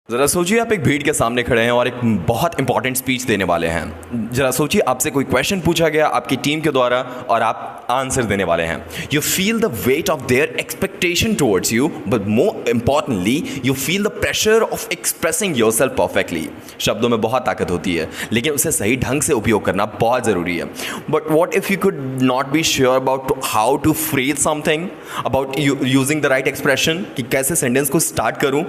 ज़रा सोचिए आप एक भीड़ के सामने खड़े हैं और एक बहुत इंपॉर्टेंट स्पीच देने वाले हैं। ज़रा सोचिए आपसे कोई क्वेश्चन पूछा गया आपकी टीम के द्वारा और आप आंसर देने वाले हैं। You feel the weight of their expectation towards you, but more importantly you feel the pressure of expressing yourself perfectly. शब्दों में बहुत ताकत होती है, लेकिन उसे सही ढंग से उपयोग करना बहुत ज़रूरी है। But what if you could not be sure about how to phrase something, about using the right expression, कि कैसे सेंटेंस को स्टार्ट करूँ।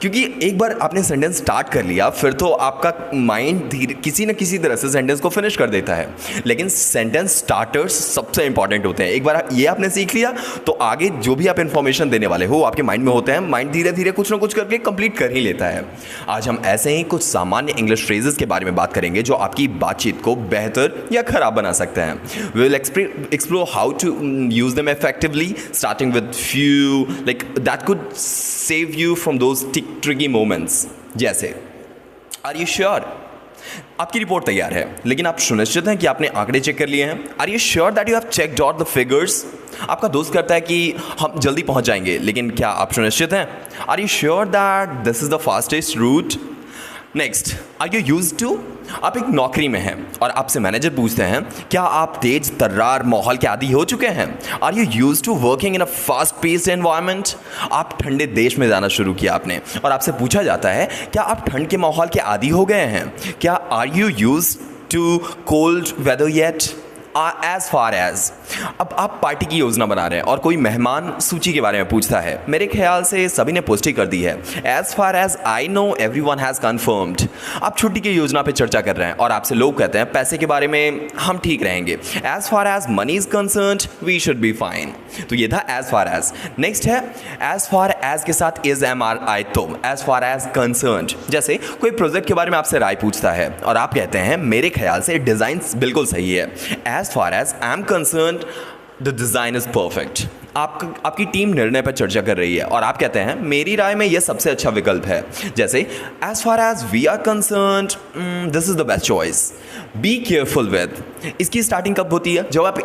क्योंकि एक बार आपने सेंटेंस स्टार्ट कर लिया फिर तो आपका माइंड किसी न किसी तरह से सेंटेंस को फिनिश कर देता है। लेकिन सेंटेंस स्टार्टर्स सबसे इंपॉर्टेंट होते हैं। एक बार ये आपने सीख लिया तो आगे जो भी आप इंफॉर्मेशन देने वाले हो आपके माइंड में होते हैं। माइंड धीरे धीरे कुछ ना कुछ करके कंप्लीट कर ही लेता है। आज हम ऐसे ही कुछ सामान्य इंग्लिश फ्रेजेस के बारे में बात करेंगे जो आपकी बातचीत को बेहतर या खराब बना सकते हैं। We will explore how to use them effectively, starting with few like that could save you from those tricky moments. जैसे, आर यू श्योर? आपकी रिपोर्ट तैयार है लेकिन आप सुनिश्चित हैं कि आपने आंकड़े चेक कर लिए हैं। Are you sure that you have checked out the figures? आपका दोस्त कहता है कि हम जल्दी पहुंच जाएंगे, लेकिन क्या आप सुनिश्चित हैं? Are you sure that this is the fastest route? Next, are you used to? आप एक नौकरी में हैं और आपसे मैनेजर पूछते हैं क्या आप तेज तर्रार माहौल के आदी हो चुके हैं? Are you used to working in a fast paced environment? आप ठंडे देश में जाना शुरू किया आपने और आपसे पूछा जाता है क्या आप ठंड के माहौल के आदी हो गए हैं? क्या are you used to cold weather yet? As far as, अब आप पार्टी की योजना बना रहे हैं और कोई मेहमान सूची के बारे में पूछता है। मेरे ख्याल से सभी ने पुष्टि कर दी है। As far as I know everyone has confirmed. आप छुट्टी की योजना पे चर्चा कर रहे हैं और आपसे लोग कहते हैं पैसे के बारे में हम ठीक रहेंगे। As far as money is concerned we should be fine. तो ये था एज फार एज। नेक्स्ट है एज फार एज के साथ इज एम आर आई, तो एज फार एज कंसर्न्ड। जैसे कोई प्रोजेक्ट के बारे में आपसे राय पूछता है और आप कहते हैं मेरे ख्याल से डिज़ाइन बिल्कुल सही है। As far as I'm concerned, the design is perfect. आपकी टीम निर्णय पर चर्चा कर रही है और आप कहते हैं मेरी राय में यह सबसे अच्छा विकल्प है। जैसे as far as we are concerned, this is the best choice. Be careful with. इसकी स्टार्टिंग कब होती है? जब आप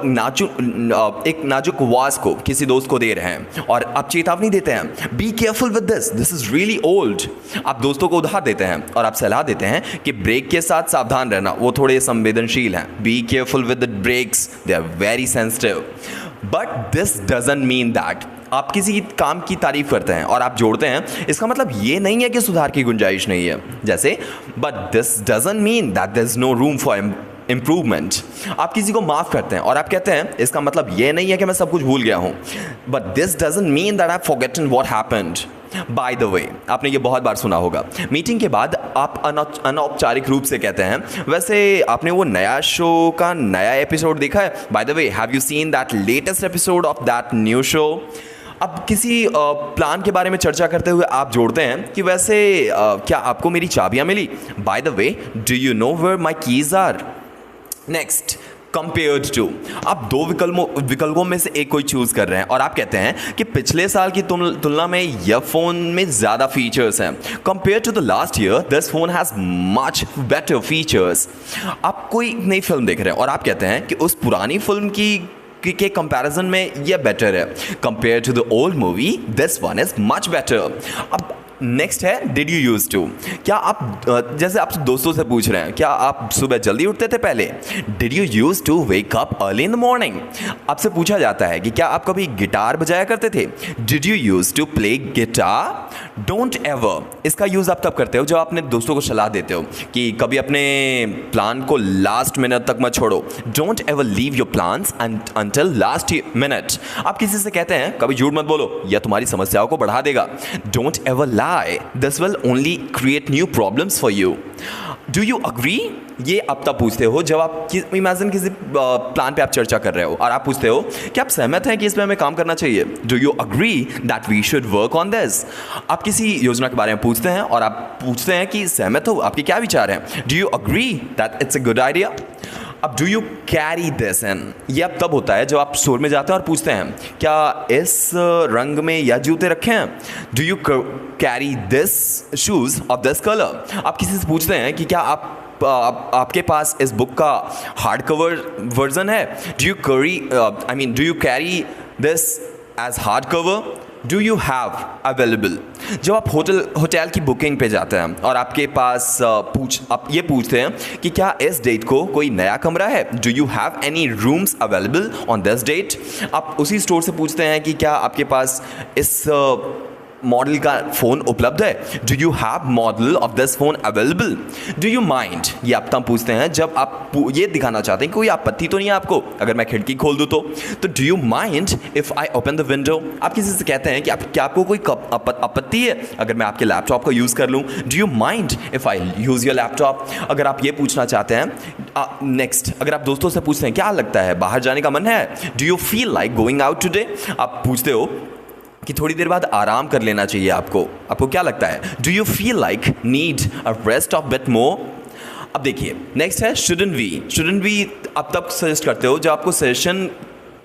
एक नाजुक आवाज़ को किसी दोस्त को दे रहे हैं और आप चेतावनी देते हैं Be careful with this. This is really old. आप दोस्तों को उधार देते हैं और आप सलाह देते हैं कि ब्रेक के साथ सावधान रहना, वो थोड़े संवेदनशील हैं। Be careful with the brakes. They are very sensitive. But this doesn't mean that आप किसी काम की तारीफ करते हैं और आप जोड़ते हैं इसका मतलब ये नहीं है कि सुधार की गुंजाइश नहीं है। जैसे but this doesn't mean that there's no room for improvement. आप किसी को माफ़ करते हैं और आप कहते हैं इसका मतलब ये नहीं है कि मैं सब कुछ भूल गया हूँ। But this doesn't mean that I have forgotten what happened. Bye the वे, आपने ये बहुत बार सुना होगा, मीटिंग के बाद आप अनौपचारिक रूप से कहते हैं वैसे आपने वो नया शो का नया एपिसोड देखा है? Bye the way, have you seen that latest episode of that new show? अब किसी प्लान के बारे में चर्चा करते हुए आप जोड़ते हैं कि वैसे क्या आपको मेरी चाबियाँ मिली? By the way, do you know where my keys are? Next, compared to. आप दो विकल्पों में से एक कोई चूज़ कर रहे हैं और आप कहते हैं कि पिछले साल की तुलना में यह फ़ोन में ज़्यादा फीचर्स हैं। Compare to the last year this phone has much better features. आप कोई नई फिल्म देख रहे हैं और आप कहते हैं कि उस पुरानी फिल्म के कंपैरिजन में यह बेटर है। Compare to the old movie this one is much better. अब नेक्स्ट है डिड यू यूज टू। क्या आप जैसे आप दोस्तों से पूछ रहे हैं क्या आप सुबह जल्दी उठते थे पहले? Did you use to wake up early in the morning. आपसे पूछा जाता है कि क्या आप कभी गिटार बजाया करते थे? Did you use to play guitar? Don't ever, इसका यूज़ आप तब करते हो जब अपने दोस्तों को सलाह देते हो कि कभी अपने प्लान को लास्ट मिनट तक मत छोड़ो। Don't ever leave your plans until last minute. आप किसी से कहते हैं कभी झूठ मत बोलो, यह तुम्हारी समस्याओं को बढ़ा देगा। Don't ever lie, this will only create new problems for you. Do you agree? ये आप तब पूछते हो जब आप इमेजिन किसी प्लान पे आप चर्चा कर रहे हो और आप पूछते हो क्या आप सहमत हैं कि इस पे हमें काम करना चाहिए? Do you agree that we should work on this? आप किसी योजना के बारे में पूछते हैं और आप पूछते हैं कि सहमत हो, आपके क्या विचार हैं? Do you agree that it's a good idea? अब do you carry this in, ये अब तब होता है जब आप स्टोर में जाते हैं और पूछते हैं क्या इस रंग में यह जूते रखे हैं? Do you carry this shoes of this colour. आप किसी से पूछते हैं कि क्या आपके पास इस बुक का हार्ड कवर वर्जन है? Do you carry this as hard cover? Do you have available. जब आप होटल की बुकिंग पे जाते हैं और आपके पास आप ये पूछते हैं कि क्या इस डेट को कोई नया कमरा है, do you have any rooms available on this date. आप उसी स्टोर से पूछते हैं कि क्या आपके पास इस मॉडल का फ़ोन उपलब्ध है, do you have model of this phone available. Do you mind, ये आप तब पूछते हैं जब आप ये दिखाना चाहते हैं कोई आपत्ति तो नहीं है आपको अगर मैं खिड़की खोल दूँ तो do you mind if I open the window. आप किसी से कहते हैं कि क्या आपको कोई आपत्ति है अगर मैं आपके लैपटॉप को यूज़ कर लूँ, do you mind if I use your laptop. अगर आप ये पूछना चाहते हैं नेक्स्ट, अगर आप दोस्तों से पूछते हैं क्या लगता है बाहर जाने का मन है, do you feel like going out today. आप पूछते हो कि थोड़ी देर बाद आराम कर लेना चाहिए आपको क्या लगता है, do you feel like need a rest of bit more. अब देखिए नेक्स्ट है शुडंट वी आप तब सजेस्ट करते हो जब आपको सेशन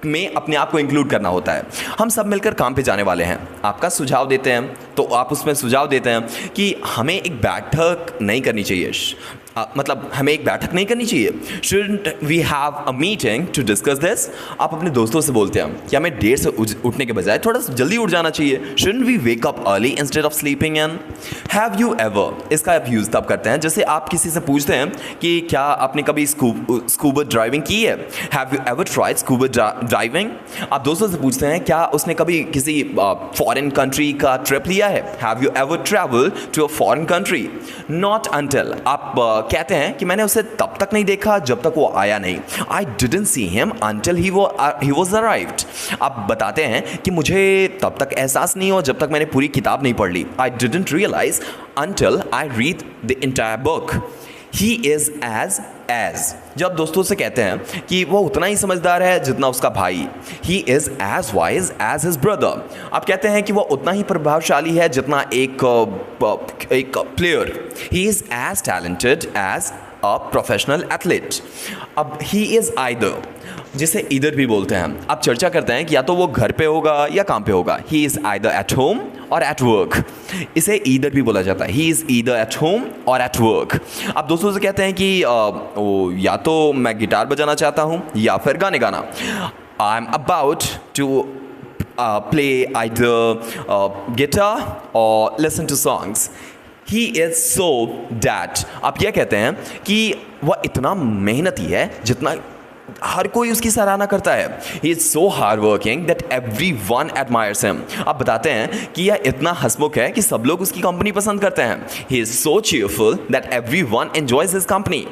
में अपने आप को इंक्लूड करना होता है। हम सब मिलकर काम पे जाने वाले हैं, आपका सुझाव देते हैं तो आप उसमें सुझाव देते हैं कि हमें एक बैठक नहीं करनी चाहिए, मतलब हमें एक बैठक नहीं करनी चाहिए, shouldn't we have a meeting to discuss this. आप अपने दोस्तों से बोलते हैं कि हमें देर से उठने के बजाय थोड़ा सा जल्दी उठ जाना चाहिए, shouldn't we wake up early instead of sleeping in. Have you ever, इसका आप यूज़ तब करते हैं जैसे आप किसी से पूछते हैं कि क्या आपने कभी स्कूबा ड्राइविंग की है, have you ever tried scuba driving. आप दोस्तों से पूछते हैं क्या उसने कभी किसी फॉरेन कंट्री का ट्रिप लिया है, have you ever travel to a foreign country. Not until, आप कहते हैं कि मैंने उसे तब तक नहीं देखा जब तक वो आया नहीं, I didn't see him until he was arrived. आप बताते हैं कि मुझे तब तक एहसास नहीं हुआ जब तक मैंने पूरी किताब नहीं पढ़ ली, I didn't realize until I read the entire book. He is as जब दोस्तों से कहते हैं कि वो उतना ही समझदार है जितना उसका भाई, he is as wise as his brother. आप कहते हैं कि वो उतना ही प्रभावशाली है जितना एक player, he is as talented as a professional athlete. अब ही इज़ आइदर, जिसे ईदर भी बोलते हैं। आप चर्चा करते हैं कि या तो वो घर पे होगा या काम पे होगा, ही इज़ आइदर एट होम और एट वर्क, इसे ईदर भी बोला जाता है, he is either at home और एट वर्क। आप दोस्तों से कहते हैं कि या तो मैं गिटार बजाना चाहता हूँ या फिर गाने गाना, I am about to play either guitar और listen to songs. He is so that, आप यह कहते हैं कि वह इतना मेहनती है जितना हर कोई उसकी सराहना करता है, ही is so hard working that every one admires him. आप बताते हैं कि यह इतना हंसमुख है कि सब लोग उसकी कंपनी पसंद करते हैं, ही is so cheerful that every one enjoys his company,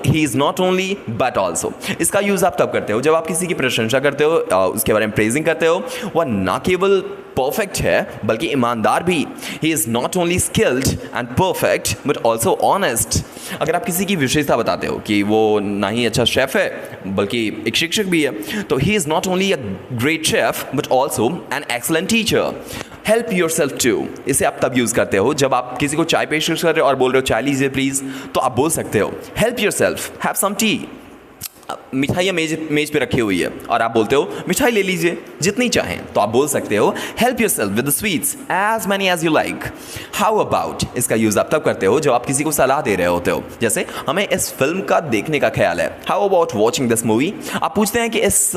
he is not only but also. इसका यूज़ आप तब करते हो जब आप किसी की प्रशंसा करते हो, उसके बारे में प्रेजिंग करते हो, वह ना केवल परफेक्ट है बल्कि ईमानदार भी, ही is not only skilled and perfect but also honest. अगर आप किसी की विशेषता बताते हो कि वो ना ही अच्छा शेफ़ है बल्कि एक शिक्षक भी है, तो he is not only a great chef but also an excellent teacher. Help yourself to, इसे आप तब यूज़ करते हो जब आप किसी को चाय पेश कर रहे हो और बोल रहे हो चाय लीजिए प्लीज़, तो आप बोल सकते हो help yourself, have some tea. मिठाइयाँ मेज पे रखी हुई है और आप बोलते हो मिठाई ले लीजिए जितनी चाहें, तो आप बोल सकते हो help yourself with the sweets as many as you like. How about, इसका यूज़ आप तब करते हो जब आप किसी को सलाह दे रहे होते हो, जैसे हमें इस फिल्म का देखने का ख्याल है, how about watching this movie. आप पूछते हैं कि इस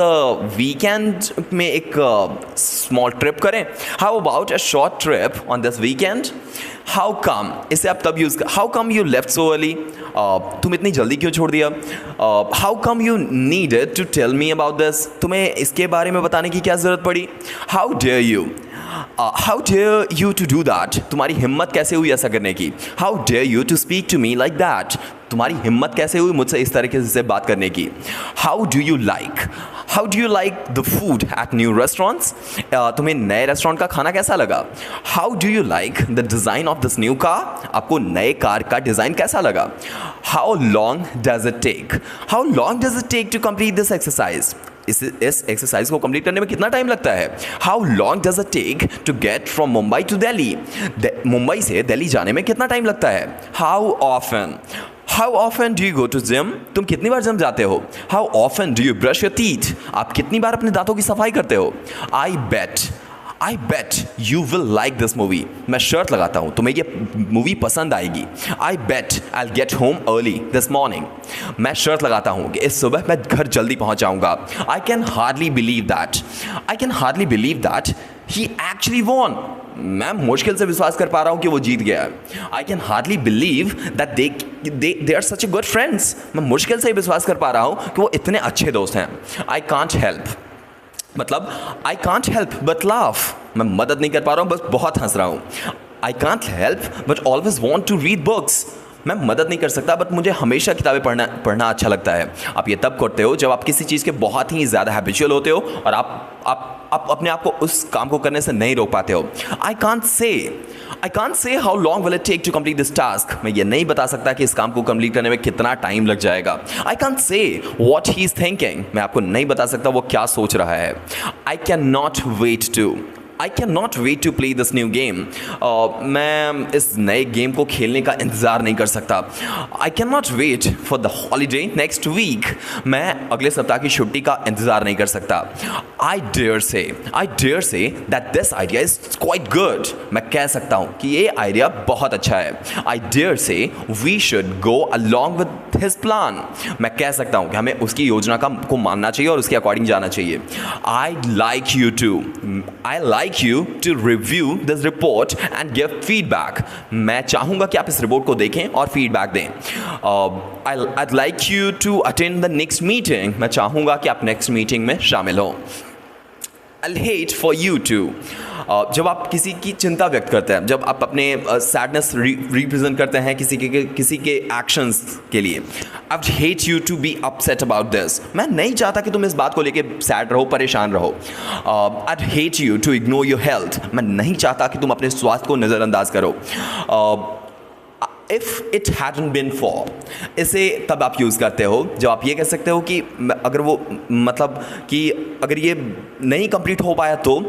वीकेंड में एक स्मॉल ट्रिप करें, how about a short trip on this weekend. How come, इसे आप तब यूज़ कर, how come you left so early, तुम इतनी जल्दी क्यों छोड़ दिया। How come you needed to tell me about this, तुम्हें इसके बारे में बताने की क्या ज़रूरत पड़ी। How dare you to do that, तुम्हारी हिम्मत कैसे हुई ऐसा करने की। How dare you to speak to me like that, तुम्हारी हिम्मत कैसे हुई मुझसे इस तरीके से बात करने की। How do you like the food at new restaurants, तुम्हें नए रेस्टोरेंट का खाना कैसा लगा। How do you like the design of this new car, आपको नए कार का डिज़ाइन कैसा लगा। How long does it take to complete this exercise, इस एक्सरसाइज को कंप्लीट करने में कितना टाइम लगता है। How long does it take to get from Mumbai to Delhi, Mumbai से दिल्ली जाने में कितना टाइम लगता है। How often do you go to gym, तुम कितनी बार जिम जाते हो। How often do you brush your teeth, आप कितनी बार अपने दांतों की सफाई करते हो। I bet you will like this movie, मैं शर्त लगाता हूँ तुम्हें ये मूवी पसंद आएगी। I bet I will get home early this morning, मैं शर्त लगाता हूँ कि इस सुबह मैं घर जल्दी पहुँच जाऊँगा। I can hardly believe that he actually won. मैं मुश्किल से विश्वास कर पा रहा हूँ कि वो जीत गया है। I can hardly believe that they are such a good friends. मैं मुश्किल से ही विश्वास कर पा रहा हूँ कि वो इतने अच्छे दोस्त हैं। आई कांट हेल्प, मतलब I can't help but laugh. मैं मदद नहीं कर पा रहा हूँ, बस बहुत हंस रहा हूँ। I can't help but always want to read books. मैं मदद नहीं कर सकता बट मुझे हमेशा किताबें पढ़ना अच्छा लगता है। आप ये तब करते हो जब आप किसी चीज़ के बहुत ही ज़्यादा हैबिचुअल होते हो और आप अपने आप को उस काम को करने से नहीं रोक पाते हो। I can't say how long will it take to complete this task. मैं ये नहीं बता सकता कि इस काम को कंप्लीट करने में कितना टाइम लग जाएगा। आई कांट से व्हाट ही इज़ थिंकिंग। मैं आपको नहीं बता सकता वो क्या सोच रहा है। I can not wait to play this new game. मैं इस नए गेम को खेलने का इंतज़ार नहीं कर सकता। I can not wait for the holiday next week. मैं अगले सप्ताह की छुट्टी का इंतज़ार नहीं कर सकता। I dare say that this idea is quite good. मैं कह सकता हूँ कि ये आइडिया बहुत अच्छा है। I dare say we should go along with his plan. मैं कह सकता हूँ कि हमें उसकी योजना को मानना चाहिए और उसके अकॉर्डिंग जाना चाहिए। I like you to review this report and give feedback. मैं चाहूँगा कि आप इस रिपोर्ट को देखें और फीडबैक दें। I'd like you to attend the next meeting. मैं चाहूँगा कि आप नेक्स्ट मीटिंग में शामिल हो। I'll hate for you to. जब आप किसी की चिंता व्यक्त करते हैं, जब आप अपने सैडनेस रिप्रेजेंट करते हैं किसी के एक्शंस के लिए, I'd hate you to be upset about this. मैं नहीं चाहता कि तुम इस बात को लेके सैड रहो, परेशान रहो। I'd hate you to ignore your health. मैं नहीं चाहता कि तुम अपने स्वास्थ्य को नज़रअंदाज करो। If it hadn't been for, इसे तब आप यूज़ करते हो जब आप ये कह सकते हो कि अगर वो मतलब कि अगर ये नहीं कंप्लीट हो पाया तो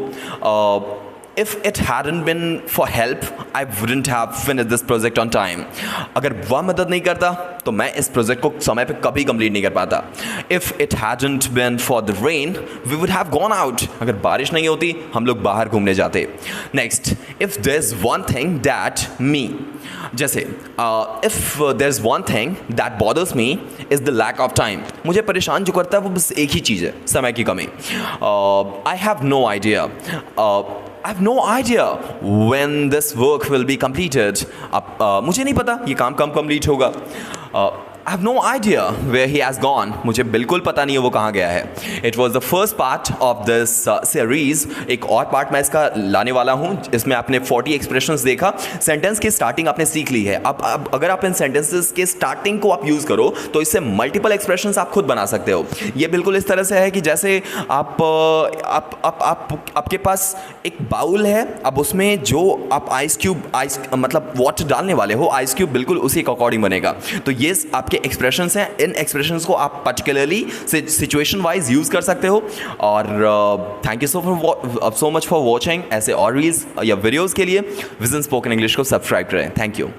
if it hadn't been for help, I wouldn't have finished this project on time. अगर वह मदद नहीं करता तो मैं इस प्रोजेक्ट को समय पे कभी कंप्लीट नहीं कर पाता। If it hadn't been for the rain, we would have gone out. अगर बारिश नहीं होती हम लोग बाहर घूमने जाते। Next, if there's one thing that me, जैसे if there's one thing that bothers me is the lack of time. मुझे परेशान जो करता है वो बस एक ही चीज़ है, समय की कमी। I have no idea. I have no idea when this work will be completed. अब मुझे नहीं पता ये काम कब कंप्लीट होगा। I have no idea where he has gone. मुझे बिल्कुल पता नहीं है वो कहाँ गया है। It was the first part of this series. एक और पार्ट मैं इसका लाने वाला हूँ। इसमें आपने 40 एक्सप्रेशंस देखा। सेंटेंस की स्टार्टिंग आपने सीख ली है। अब अगर आप इन सेंटेंसेस के स्टार्टिंग को आप यूज़ करो तो इससे मल्टीपल एक्सप्रेशंस आप खुद बना सकते हो। ये बिल्कुल इस तरह से है कि जैसे आपके पास एक बाउल है, अब उसमें जो आप आइस मतलब वाटर डालने वाले हो, आइस क्यूब बिल्कुल उसी के अकॉर्डिंग बनेगा। तो ये आपके एक्सप्रेशंस हैं। इन एक्सप्रेशंस को आप पर्टिकुलरली सिचुएशन वाइज यूज़ कर सकते हो। और thank you so much for watching. ऐसे और रील्स या वीडियोज़ के लिए विजन स्पोकन इंग्लिश को सब्सक्राइब करें। Thank you.